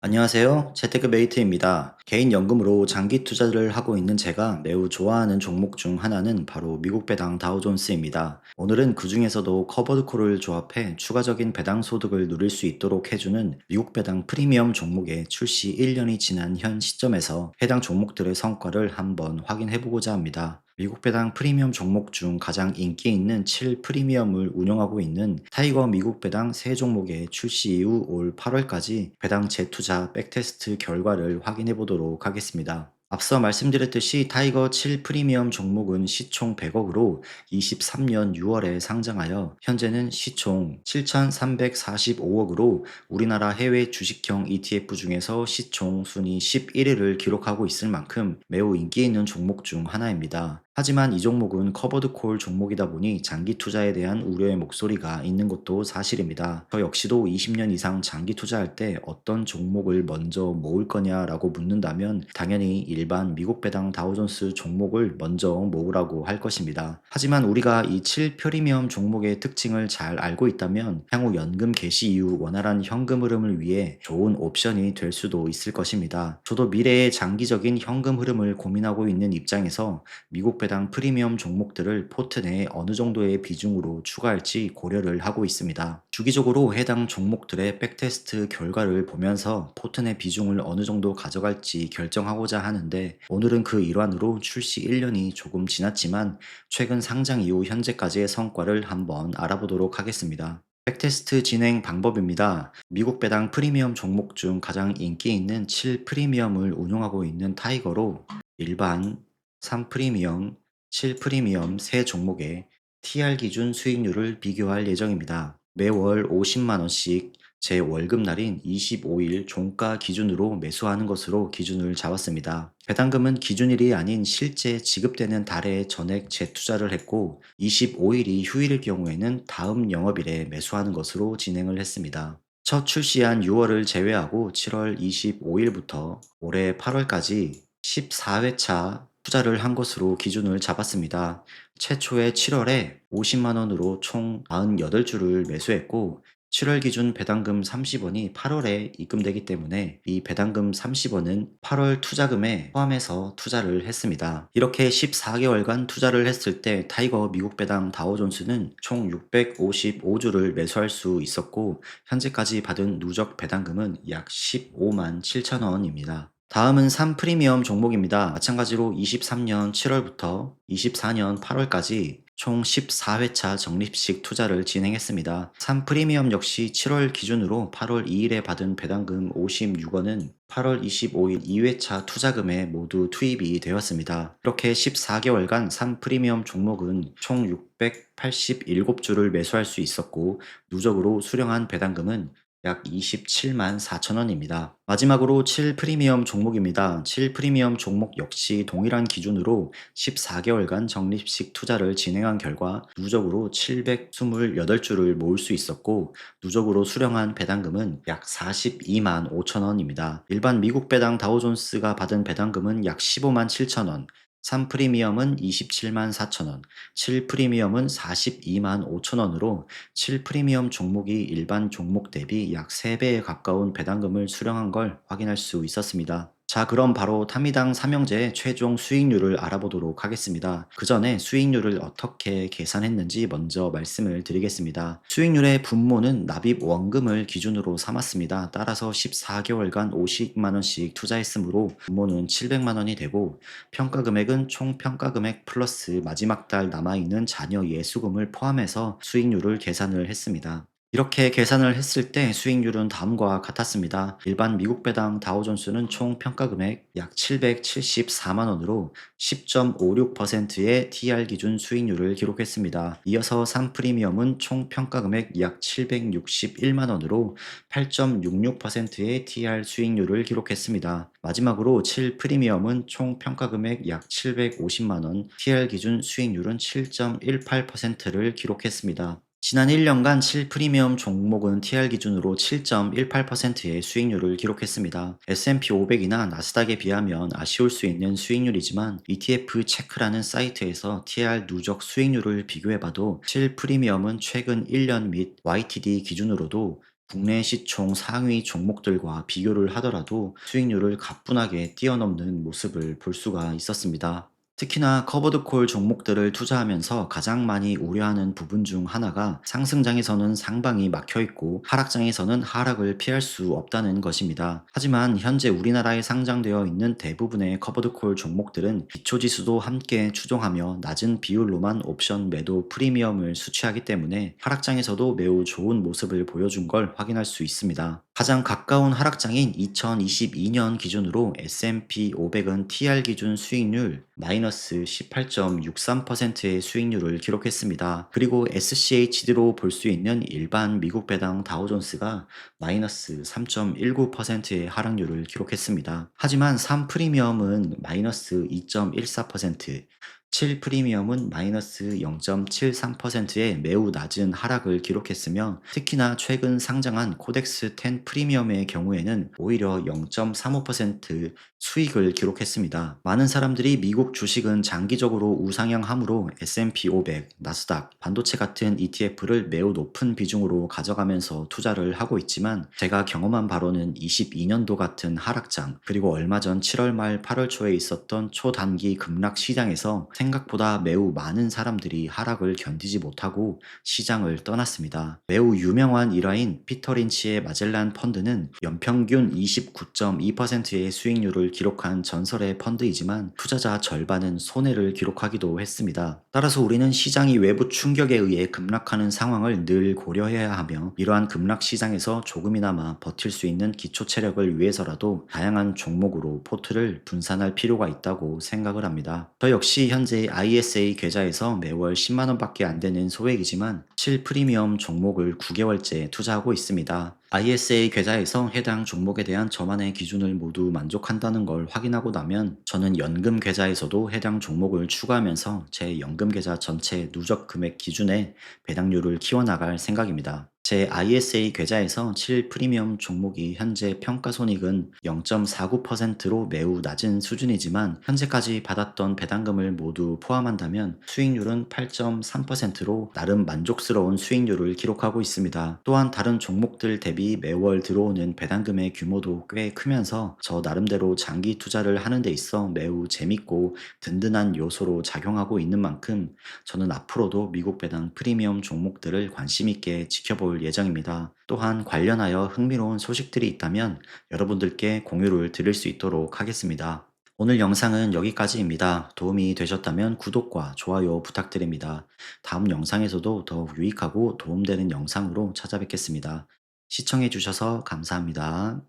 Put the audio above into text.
안녕하세요. 재테크 메이트입니다. 개인 연금으로 장기 투자를 하고 있는 제가 매우 좋아하는 종목 중 하나는 바로 미국 배당 다우존스입니다. 오늘은 그 중에서도 커버드 콜을 조합해 추가적인 배당 소득을 누릴 수 있도록 해주는 미국 배당 프리미엄 종목의 출시 1년이 지난 현 시점에서 해당 종목들의 성과를 한번 확인해 보고자 합니다. 미국 배당 프리미엄 종목 중 가장 인기 있는 7 프리미엄을 운영하고 있는 타이거 미국 배당 세 종목의 출시 이후 올 8월까지 배당 재투자 백테스트 결과를 확인해 보도록 하겠습니다. 앞서 말씀드렸듯이 타이거 7 프리미엄 종목은 시총 100억으로 23년 6월에 상장하여 현재는 시총 7,345억으로 우리나라 해외 주식형 ETF 중에서 시총 순위 11위를 기록하고 있을 만큼 매우 인기 있는 종목 중 하나입니다. 하지만 이 종목은 커버드 콜 종목이다 보니 장기 투자에 대한 우려의 목소리가 있는 것도 사실입니다. 저 역시도 20년 이상 장기 투자할 때 어떤 종목을 먼저 모을 거냐라고 묻는다면 당연히 일반 미국 배당 다우존스 종목을 먼저 모으라고 할 것입니다. 하지만 우리가 이 7 프리미엄 종목의 특징을 잘 알고 있다면 향후 연금 개시 이후 원활한 현금 흐름을 위해 좋은 옵션이 될 수도 있을 것입니다. 저도 미래의 장기적인 현금 흐름을 고민하고 있는 입장에서 미국 배당 프리미엄 종목들을 포트 내에 어느 정도의 비중으로 추가할지 고려를 하고 있습니다. 주기적으로 해당 종목들의 백테스트 결과를 보면서 포트 내 비중을 어느 정도 가져갈지 결정하고자 하는데 오늘은 그 일환으로 출시 1년이 조금 지났지만 최근 상장 이후 현재까지의 성과를 한번 알아보도록 하겠습니다. 백테스트 진행 방법입니다. 미국 배당 프리미엄 종목 중 가장 인기 있는 7 프리미엄을 운용하고 있는 타이거로 일반, 3 프리미엄, 7 프리미엄 세 종목의 TR 기준 수익률을 비교할 예정입니다. 매월 50만 원씩 제 월급날인 25일 종가 기준으로 매수하는 것으로 기준을 잡았습니다. 배당금은 기준일이 아닌 실제 지급되는 달에 전액 재투자를 했고 25일이 휴일일 경우에는 다음 영업일에 매수하는 것으로 진행을 했습니다. 첫 출시한 6월을 제외하고 7월 25일부터 올해 8월까지 14회차 투자를 한 것으로 기준을 잡았습니다. 최초의 7월에 50만 원으로 총 98주를 매수했고 7월 기준 배당금 30원이 8월에 입금되기 때문에 이 배당금 30원은 8월 투자금에 포함해서 투자를 했습니다. 이렇게 14개월간 투자를 했을 때 타이거 미국 배당 다우존스는 총 655주를 매수할 수 있었고 현재까지 받은 누적 배당금은 약 15만 7천 원입니다. 다음은 3 프리미엄 종목입니다. 마찬가지로 23년 7월부터 24년 8월까지 총 14회차 적립식 투자를 진행했습니다. 3 프리미엄 역시 7월 기준으로 8월 2일에 받은 배당금 56원은 8월 25일 2회차 투자금에 모두 투입이 되었습니다. 이렇게 14개월간 3 프리미엄 종목은 총 687주를 매수할 수 있었고 누적으로 수령한 배당금은 약 27만 4천 원입니다. 마지막으로 7 프리미엄 종목입니다. 7 프리미엄 종목 역시 동일한 기준으로 14개월간 적립식 투자를 진행한 결과 누적으로 728주를 모을 수 있었고 누적으로 수령한 배당금은 약 42만 5천 원입니다. 일반 미국 배당 다우존스가 받은 배당금은 약 15만 7천 원, 3 프리미엄은 27만 4천 원, 7 프리미엄은 42만 5천 원으로 7 프리미엄 종목이 일반 종목 대비 약 3배에 가까운 배당금을 수령한 걸 확인할 수 있었습니다. 자, 그럼 바로 타미당 삼형제의 최종 수익률을 알아보도록 하겠습니다. 그 전에 수익률을 어떻게 계산했는지 먼저 말씀을 드리겠습니다. 수익률의 분모는 납입 원금을 기준으로 삼았습니다. 따라서 14개월간 50만 원씩 투자했으므로 분모는 700만 원이 되고 평가 금액은 총 평가 금액 플러스 마지막 달 남아있는 자녀 예수금을 포함해서 수익률을 계산을 했습니다. 이렇게 계산을 했을 때 수익률은 다음과 같았습니다. 일반 미국 배당 다우존스는 총 평가 금액 약 774만 원으로 10.56%의 TR 기준 수익률을 기록했습니다. 이어서 3 프리미엄은 총 평가 금액 약 761만 원으로 8.66%의 TR 수익률을 기록했습니다. 마지막으로 7 프리미엄은 총 평가 금액 약 750만 원, TR 기준 수익률은 7.18%를 기록했습니다. 지난 1년간 7 프리미엄 종목은 TR 기준으로 7.18%의 수익률을 기록했습니다. S&P 500이나 나스닥에 비하면 아쉬울 수 있는 수익률이지만 ETF 체크라는 사이트에서 TR 누적 수익률을 비교해봐도 7 프리미엄은 최근 1년 및 YTD 기준으로도 국내 시총 상위 종목들과 비교를 하더라도 수익률을 가뿐하게 뛰어넘는 모습을 볼 수가 있었습니다. 특히나 커버드콜 종목들을 투자하면서 가장 많이 우려하는 부분 중 하나가 상승장에서는 상방이 막혀 있고 하락장에서는 하락을 피할 수 없다는 것입니다. 하지만 현재 우리나라에 상장되어 있는 대부분의 커버드콜 종목들은 기초지수도 함께 추종하며 낮은 비율로만 옵션 매도 프리미엄을 수취하기 때문에 하락장에서도 매우 좋은 모습을 보여준 걸 확인할 수 있습니다. 가장 가까운 하락장인 2022년 기준으로 S&P 500은 TR 기준 수익률 마이너스 18.63%의 수익률을 기록했습니다. 그리고 SCHD로 볼 수 있는 일반 미국 배당 다우존스가 마이너스 3.19%의 하락률을 기록했습니다. 하지만 3 프리미엄은 마이너스 2.14%, 7 프리미엄은 마이너스 0.73%의 매우 낮은 하락을 기록했으며 특히나 최근 상장한 코덱스 10 프리미엄의 경우에는 오히려 0.35% 수익을 기록했습니다. 많은 사람들이 미국 주식은 장기적으로 우상향하므로 S&P 500, 나스닥, 반도체 같은 ETF를 매우 높은 비중으로 가져가면서 투자를 하고 있지만 제가 경험한 바로는 22년도 같은 하락장 그리고 얼마 전 7월 말 8월 초에 있었던 초단기 급락 시장에서 생각보다 매우 많은 사람들이 하락을 견디지 못하고 시장을 떠났습니다. 매우 유명한 일화인 피터 린치의 마젤란 펀드는 연평균 29.2%의 수익률을 기록한 전설의 펀드이지만 투자자 절반은 손해를 기록하기도 했습니다. 따라서 우리는 시장이 외부 충격에 의해 급락하는 상황을 늘 고려해야 하며 이러한 급락 시장에서 조금이나마 버틸 수 있는 기초 체력을 위해서라도 다양한 종목으로 포트를 분산할 필요가 있다고 생각을 합니다. 저 역시 현재 ISA 계좌에서 매월 10만 원밖에 안 되는 소액이지만 7 프리미엄 종목을 9개월째 투자하고 있습니다. ISA 계좌에서 해당 종목에 대한 저만의 기준을 모두 만족한다는 걸 확인하고 나면 저는 연금 계좌에서도 해당 종목을 추가하면서 제 연금 계좌 전체 누적 금액 기준의 배당률을 키워나갈 생각입니다. 제 ISA 계좌에서 7 프리미엄 종목이 현재 평가손익은 0.49%로 매우 낮은 수준이지만 현재까지 받았던 배당금을 모두 포함한다면 수익률은 8.3%로 나름 만족스러운 수익률을 기록하고 있습니다. 또한 다른 종목들 대비 매월 들어오는 배당금의 규모도 꽤 크면서 저 나름대로 장기 투자를 하는 데 있어 매우 재밌고 든든한 요소로 작용하고 있는 만큼 저는 앞으로도 미국 배당 프리미엄 종목들을 관심 있게 지켜볼 예정입니다. 또한 관련하여 흥미로운 소식들이 있다면 여러분들께 공유를 드릴 수 있도록 하겠습니다. 오늘 영상은 여기까지입니다. 도움이 되셨다면 구독과 좋아요 부탁드립니다. 다음 영상에서도 더욱 유익하고 도움되는 영상으로 찾아뵙겠습니다. 시청해 주셔서 감사합니다.